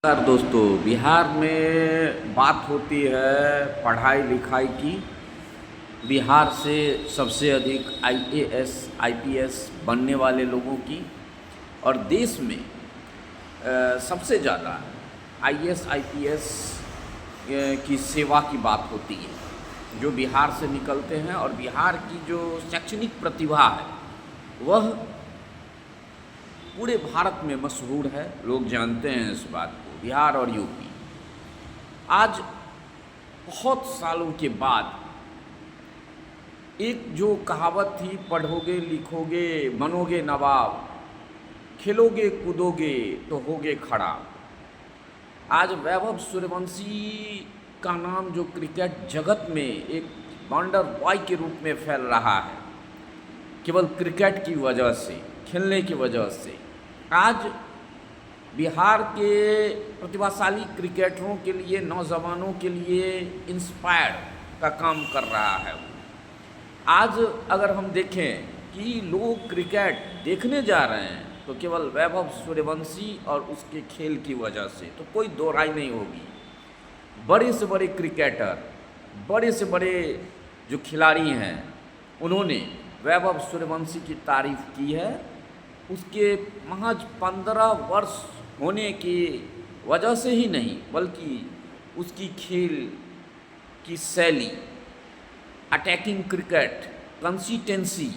नमस्कार दोस्तों। बिहार में बात होती है पढ़ाई लिखाई की। बिहार से सबसे अधिक आईएएस आईपीएस बनने वाले लोगों की और देश में सबसे ज़्यादा आईएएस आईपीएस की सेवा की बात होती है जो बिहार से निकलते हैं। और बिहार की जो शैक्षणिक प्रतिभा है वह पूरे भारत में मशहूर है। लोग जानते हैं इस बात को। बिहार और यूपी आज बहुत सालों के बाद एक जो कहावत थी, पढ़ोगे लिखोगे बनोगे नवाब, खेलोगे कूदोगे तो होगे खड़ा, आज वैभव सूर्यवंशी का नाम जो क्रिकेट जगत में एक वंडर बॉय के रूप में फैल रहा है केवल क्रिकेट की वजह से, खेलने की वजह से। आज बिहार के प्रतिभाशाली क्रिकेटरों के लिए, नौजवानों के लिए इंस्पायर का काम कर रहा है। आज अगर हम देखें कि लोग क्रिकेट देखने जा रहे हैं तो केवल वैभव सूर्यवंशी और उसके खेल की वजह से, तो कोई दो राय नहीं होगी। बड़े से बड़े क्रिकेटर, बड़े से बड़े जो खिलाड़ी हैं, उन्होंने वैभव सूर्यवंशी की तारीफ की है। उसके महज 15 वर्ष होने की वजह से ही नहीं, बल्कि उसकी खेल की शैली, अटैकिंग क्रिकेट, कंसिस्टेंसी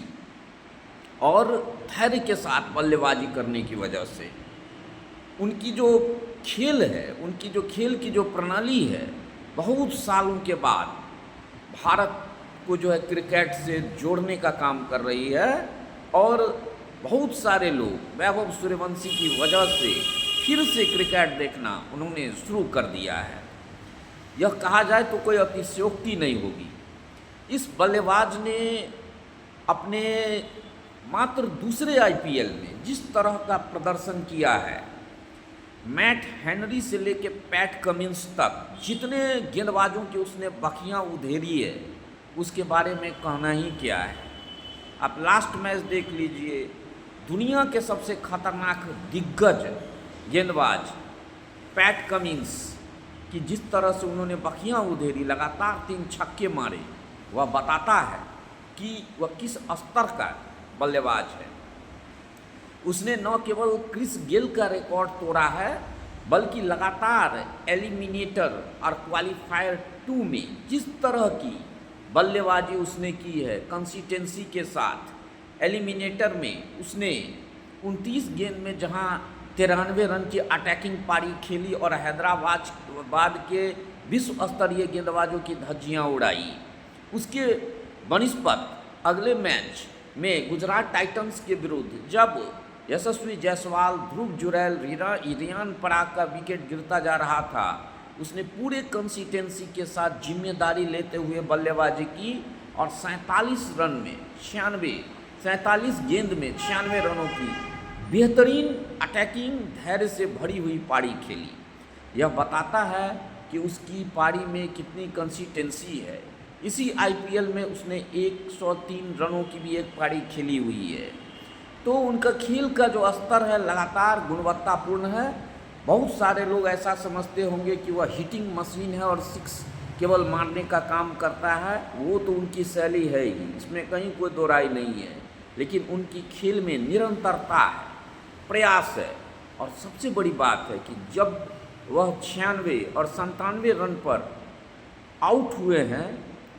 और धैर्य के साथ बल्लेबाजी करने की वजह से, उनकी जो खेल है, उनकी जो खेल की जो प्रणाली है, बहुत सालों के बाद भारत को जो है क्रिकेट से जोड़ने का काम कर रही है। और बहुत सारे लोग वैभव सूर्यवंशी की वजह से फिर से क्रिकेट देखना उन्होंने शुरू कर दिया है। यह कहा जाए तो कोई अतिशयोक्ति नहीं होगी। इस बल्लेबाज ने अपने मात्र दूसरे आईपीएल में जिस तरह का प्रदर्शन किया है, मैट हेनरी से लेकर पैट कमिंस तक जितने गेंदबाजों की उसने बखियां उधेरी है, उसके बारे में कहना ही क्या है। आप लास्ट मैच देख लीजिए, दुनिया के सबसे खतरनाक दिग्गज गेंदबाज पैट कमिंस की जिस तरह से उन्होंने बखियां उधेरी, लगातार 3 छक्के मारे, वह बताता है कि वह किस स्तर का बल्लेबाज है। उसने न केवल क्रिस गेल का रिकॉर्ड तोड़ा है, बल्कि लगातार एलिमिनेटर और क्वालिफायर 2 में जिस तरह की बल्लेबाजी उसने की है, कंसिस्टेंसी के साथ, एलिमिनेटर में उसने 29 गेंद में जहां 93 रन की अटैकिंग पारी खेली और हैदराबाद के विश्व स्तरीय गेंदबाजों की धज्जियां उड़ाई। उसके बनिस्पत अगले मैच में गुजरात टाइटंस के विरुद्ध जब यशस्वी जायसवाल, ध्रुव जुरैल, रियान पराग का विकेट गिरता जा रहा था, उसने पूरे कंसिस्टेंसी के साथ जिम्मेदारी लेते हुए बल्लेबाजी की और 47 रन में 47 गेंद में 96 रनों की बेहतरीन अटैकिंग धैर्य से भरी हुई पारी खेली। यह बताता है कि उसकी पारी में कितनी कंसिस्टेंसी है। इसी आईपीएल में उसने 103 रनों की भी एक पारी खेली हुई है। तो उनका खेल का जो स्तर है लगातार गुणवत्तापूर्ण है। बहुत सारे लोग ऐसा समझते होंगे कि वह हिटिंग मशीन है और 6 केवल मारने का काम करता है। वो तो उनकी शैली है ही, इसमें कहीं कोई दो राय नहीं है। लेकिन उनकी खेल में निरंतरता है, प्रयास है। और सबसे बड़ी बात है कि जब वह 96 और 97 रन पर आउट हुए हैं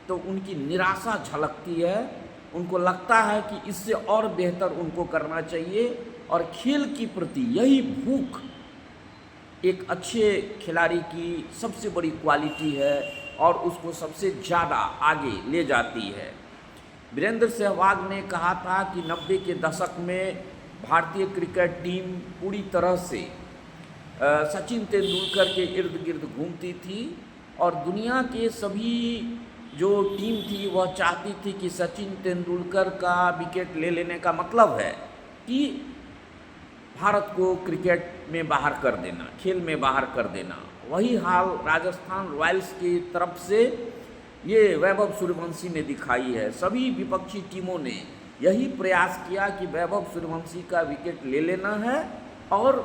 तो उनकी निराशा झलकती है। उनको लगता है कि इससे और बेहतर उनको करना चाहिए। और खेल की प्रति यही भूख एक अच्छे खिलाड़ी की सबसे बड़ी क्वालिटी है और उसको सबसे ज़्यादा आगे ले जाती है। वीरेंद्र सहवाग ने कहा था कि 90 के दशक में भारतीय क्रिकेट टीम पूरी तरह से सचिन तेंदुलकर के इर्द गिर्द घूमती थी और दुनिया के सभी जो टीम थी वह चाहती थी कि सचिन तेंदुलकर का विकेट ले लेने का मतलब है कि भारत को क्रिकेट में बाहर कर देना, खेल में बाहर कर देना। वही हाल राजस्थान रॉयल्स की तरफ से ये वैभव सूर्यवंशी ने दिखाई है। सभी विपक्षी टीमों ने यही प्रयास किया कि वैभव सूर्यवंशी का विकेट ले लेना है और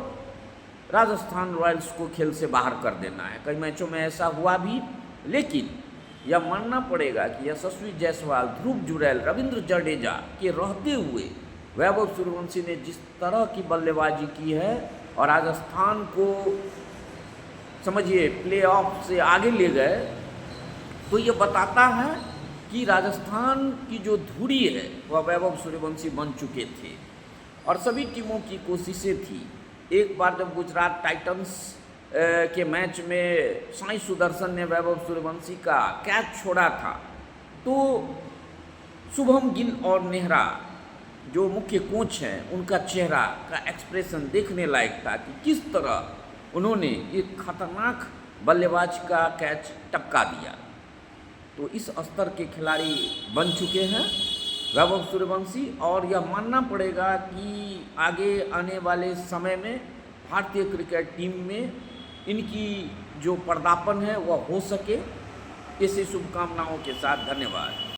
राजस्थान रॉयल्स को खेल से बाहर कर देना है। कई मैचों में ऐसा हुआ भी, लेकिन यह मानना पड़ेगा कि यशस्वी जायसवाल, ध्रुव जुरैल, रविंद्र जडेजा के रहते हुए वैभव सूर्यवंशी ने जिस तरह की बल्लेबाजी की है और राजस्थान को समझिए प्लेऑफ से आगे ले गए, तो ये बताता है कि राजस्थान की जो धुरी है वह वैभव सूर्यवंशी बन चुके थे और सभी टीमों की कोशिशें थी। एक बार जब गुजरात टाइटंस के मैच में साई सुदर्शन ने वैभव सूर्यवंशी का कैच छोड़ा था, तो शुभम गिल और नेहरा जो मुख्य कोच हैं उनका चेहरा का एक्सप्रेशन देखने लायक था कि किस तरह उन्होंने एक खतरनाक बल्लेबाज का कैच टपका दिया। तो इस स्तर के खिलाड़ी बन चुके हैं वैभव सूर्यवंशी और यह मानना पड़ेगा कि आगे आने वाले समय में भारतीय क्रिकेट टीम में इनकी जो पदार्पण है वह हो सके। इसी शुभकामनाओं के साथ धन्यवाद।